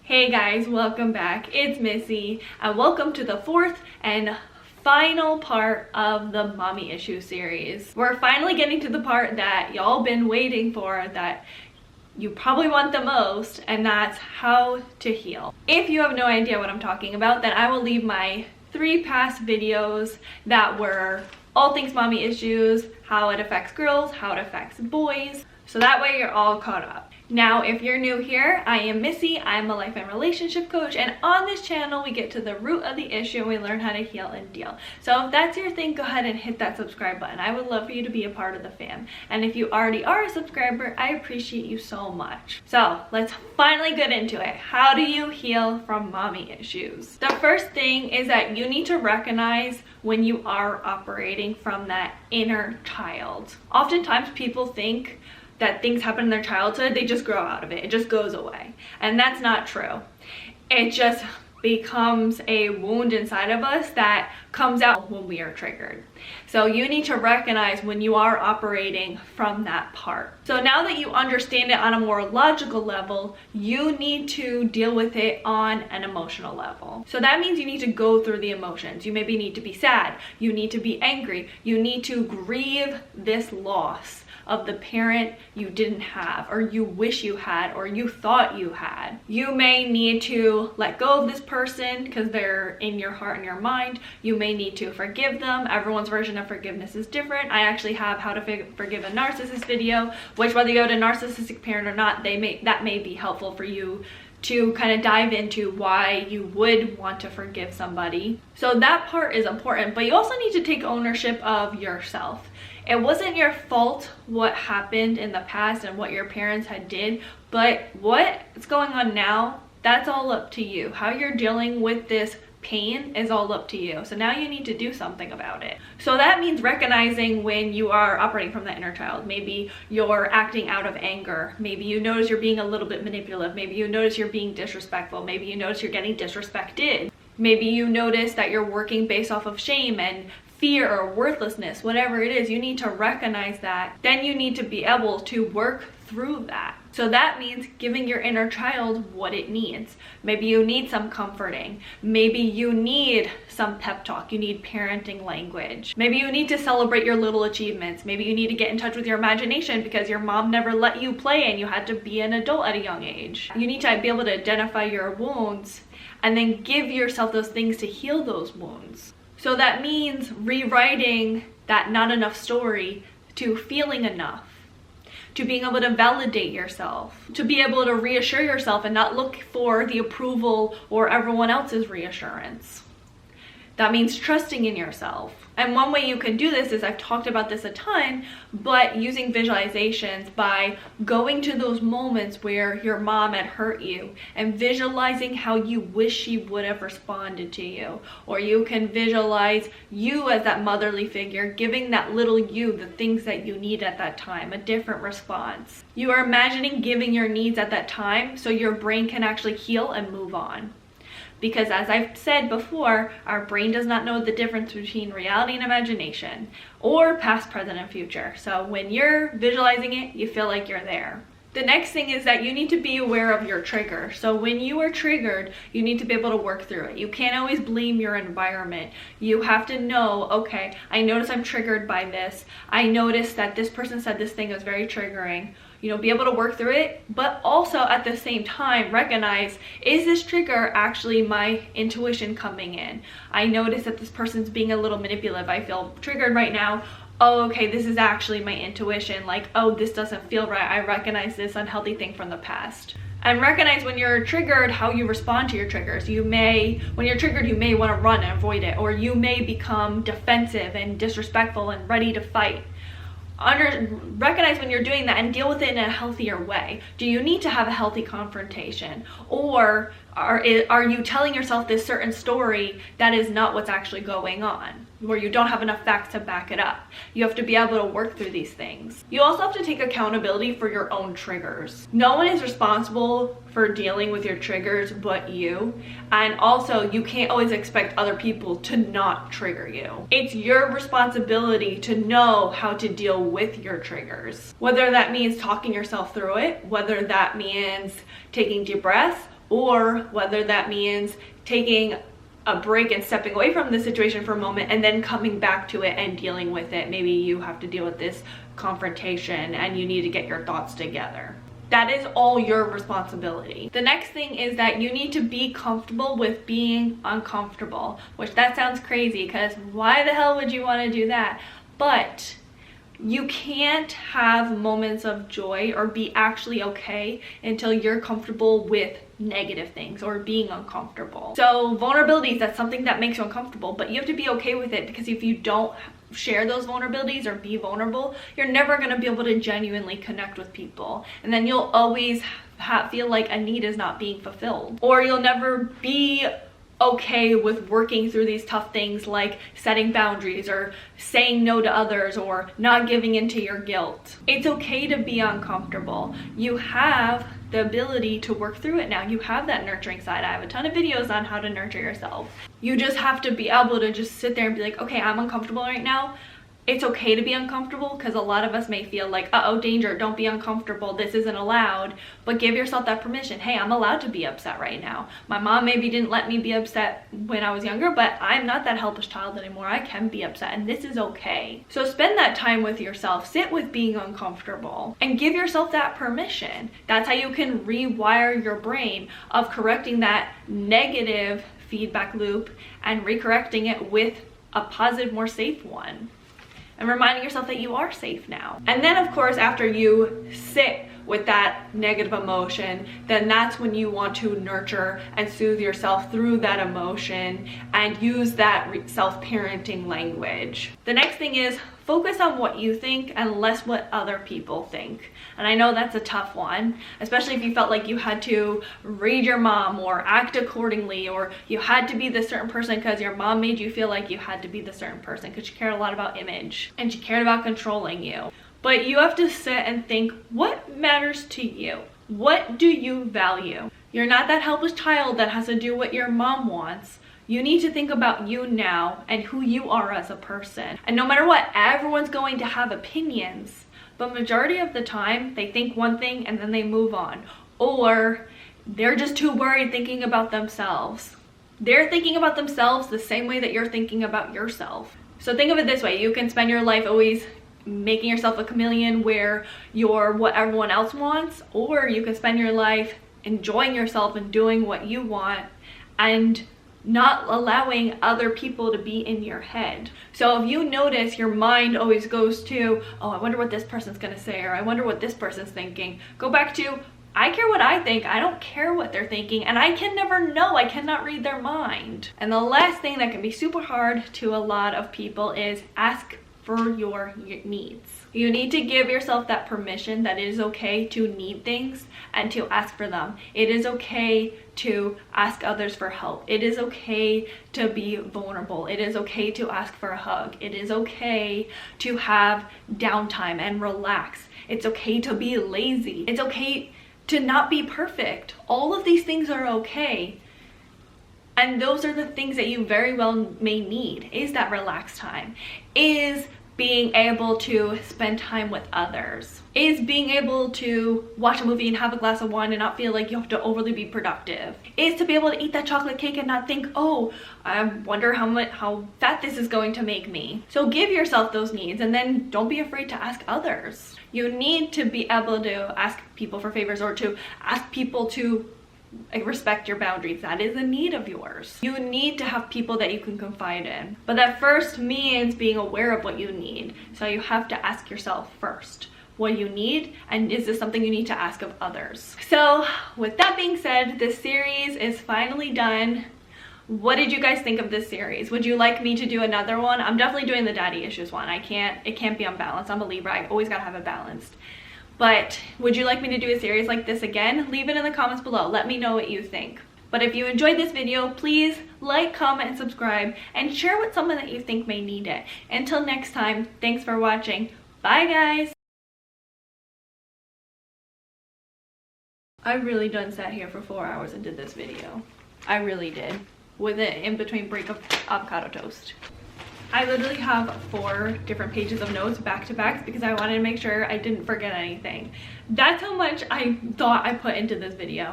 Hey guys, welcome back. It's Missy and welcome to the fourth and final part of the mommy issue series. We're finally getting to the part that y'all been waiting for, that you probably want the most, and that's how to heal. If you have no idea what I'm talking about, then I will leave my 3 past videos that were all things mommy issues, how it affects girls, how it affects boys, so that way you're all caught up. Now, if you're new here, I am Missy. I'm a life and relationship coach, and on this channel we get to the root of the issue and we learn how to heal and deal. So if that's your thing, go ahead and hit that subscribe button. I would love for you to be a part of the fam. And if you already are a subscriber, I appreciate you so much. So let's finally get into it. How do you heal from mommy issues? The first thing is that you need to recognize when you are operating from that inner child. Oftentimes people think that things happen in their childhood, they just grow out of it, it just goes away. And that's not true. It just becomes a wound inside of us that comes out when we are triggered. So you need to recognize when you are operating from that part. So now that you understand it on a more logical level, you need to deal with it on an emotional level. So that means you need to go through the emotions. You maybe need to be sad, you need to be angry, you need to grieve this loss of the parent you didn't have, or you wish you had, or you thought you had. You may need to let go of this person because they're in your heart and your mind. You may need to forgive them. Everyone's version of forgiveness is different. I actually have how to forgive a narcissist video, which whether you have a narcissistic parent or not, that may be helpful for you to kind of dive into why you would want to forgive somebody. So that part is important, but you also need to take ownership of yourself. It wasn't your fault what happened in the past and what your parents had did, but what's going on now, that's all up to you. How you're dealing with this pain is all up to you. So now you need to do something about it. So that means recognizing when you are operating from the inner child. Maybe you're acting out of anger. Maybe you notice you're being a little bit manipulative. Maybe you notice you're being disrespectful. Maybe you notice you're getting disrespected. Maybe you notice that you're working based off of shame and fear or worthlessness. Whatever it is, you need to recognize that. Then you need to be able to work through that. So that means giving your inner child what it needs. Maybe you need some comforting. Maybe you need some pep talk. You need parenting language. Maybe you need to celebrate your little achievements. Maybe you need to get in touch with your imagination because your mom never let you play and you had to be an adult at a young age. You need to be able to identify your wounds and then give yourself those things to heal those wounds. So that means rewriting that not enough story to feeling enough, to being able to validate yourself, to be able to reassure yourself and not look for the approval or everyone else's reassurance. That means trusting in yourself. And one way you can do this is, I've talked about this a ton, but using visualizations by going to those moments where your mom had hurt you and visualizing how you wish she would have responded to you. Or you can visualize you as that motherly figure, giving that little you the things that you need at that time, a different response. You are imagining giving your needs at that time so your brain can actually heal and move on. Because as I've said before, our brain does not know the difference between reality and imagination, or past, present, and future. So when you're visualizing it, you feel like you're there. The next thing is that you need to be aware of your trigger. So when you are triggered, you need to be able to work through it. You can't always blame your environment. You have to know, okay, I notice I'm triggered by this. I noticed that this person said this thing was very triggering. You know, be able to work through it, but also at the same time recognize, is this trigger actually my intuition coming in? I notice that this person's being a little manipulative. I feel triggered right now. Oh, okay, this is actually my intuition. Like, oh, this doesn't feel right. I recognize this unhealthy thing from the past. And recognize when you're triggered, how you respond to your triggers. When you're triggered, you may want to run and avoid it, or you may become defensive and disrespectful and ready to fight. Recognize when you're doing that and deal with it in a healthier way. Do you need to have a healthy confrontation? Or are you telling yourself this certain story that is not what's actually going on, where you don't have enough facts to back it up? You have to be able to work through these things. You also have to take accountability for your own triggers. No one is responsible for dealing with your triggers but you. And also, you can't always expect other people to not trigger you. It's your responsibility to know how to deal with your triggers. Whether that means talking yourself through it, whether that means taking deep breaths, or whether that means taking a break and stepping away from the situation for a moment and then coming back to it and dealing with it. Maybe you have to deal with this confrontation and you need to get your thoughts together. That is all your responsibility. The next thing is that you need to be comfortable with being uncomfortable, which that sounds crazy because why the hell would you want to do that? But you can't have moments of joy or be actually okay until you're comfortable with negative things or being uncomfortable. So vulnerabilities, that's something that makes you uncomfortable, but you have to be okay with it, because if you don't share those vulnerabilities or be vulnerable, you're never going to be able to genuinely connect with people, and then you'll always feel like a need is not being fulfilled, or you'll never be okay with working through these tough things like setting boundaries or saying no to others or not giving into your guilt. It's okay to be uncomfortable. You have the ability to work through it now. You have that nurturing side. I have a ton of videos on how to nurture yourself. You just have to be able to just sit there and be like, okay, I'm uncomfortable right now. It's okay to be uncomfortable, because a lot of us may feel like, uh-oh, danger, don't be uncomfortable, this isn't allowed. But give yourself that permission. Hey, I'm allowed to be upset right now. My mom maybe didn't let me be upset when I was younger, but I'm not that helpless child anymore. I can be upset, and this is okay. So spend that time with yourself. Sit with being uncomfortable and give yourself that permission. That's how you can rewire your brain of correcting that negative feedback loop and recorrecting it with a positive, more safe one. And reminding yourself that you are safe now. And then of course, after you sit with that negative emotion, then that's when you want to nurture and soothe yourself through that emotion and use that self-parenting language. The next thing is focus on what you think and less what other people think. And I know that's a tough one, especially if you felt like you had to read your mom or act accordingly, or you had to be this certain person because your mom made you feel like you had to be the certain person because she cared a lot about image and she cared about controlling you. But you have to sit and think, what matters to you? What do you value? You're not that helpless child that has to do what your mom wants. You need to think about you now and who you are as a person. And no matter what, everyone's going to have opinions, but majority of the time they think one thing and then they move on, or they're just too worried thinking about themselves. They're thinking about themselves the same way that you're thinking about yourself. So think of it this way: you can spend your life always making yourself a chameleon where you're what everyone else wants, or you can spend your life enjoying yourself and doing what you want and not allowing other people to be in your head. So if you notice your mind always goes to, oh, I wonder what this person's gonna say, or I wonder what this person's thinking, go back to, I care what I think, I don't care what they're thinking, and I can never know, I cannot read their mind. And the last thing that can be super hard to a lot of people is ask for your needs. You need to give yourself that permission that it is okay to need things and to ask for them. It is okay to ask others for help. It is okay to be vulnerable. It is okay to ask for a hug. It is okay to have downtime and relax. It's okay to be lazy. It's okay to not be perfect. All of these things are okay. And those are the things that you very well may need, is that relaxed time, is being able to spend time with others, is being able to watch a movie and have a glass of wine and not feel like you have to overly be productive, is to be able to eat that chocolate cake and not think, oh, I wonder how fat this is going to make me. So give yourself those needs, and then don't be afraid to ask others. You need to be able to ask people for favors or to ask people to respect your boundaries. That is a need of yours. You need to have people that you can confide in, but that first means being aware of what you need. So you have to ask yourself first what you need, and is this something you need to ask of others? So with that being said, this series is finally done. What did you guys think of this series? Would you like me to do another one? I'm definitely doing the daddy issues one. It can't be unbalanced. I'm a Libra, I always gotta have it balanced. But would you like me to do a series like this again? Leave it in the comments below. Let me know what you think. But if you enjoyed this video, please like, comment, and subscribe, and share with someone that you think may need it. Until next time, thanks for watching. Bye, guys. I really done sat here for 4 hours and did this video. I really did. With it in between break of avocado toast. I literally have 4 different pages of notes back to back because I wanted to make sure I didn't forget anything. That's how much I thought I put into this video.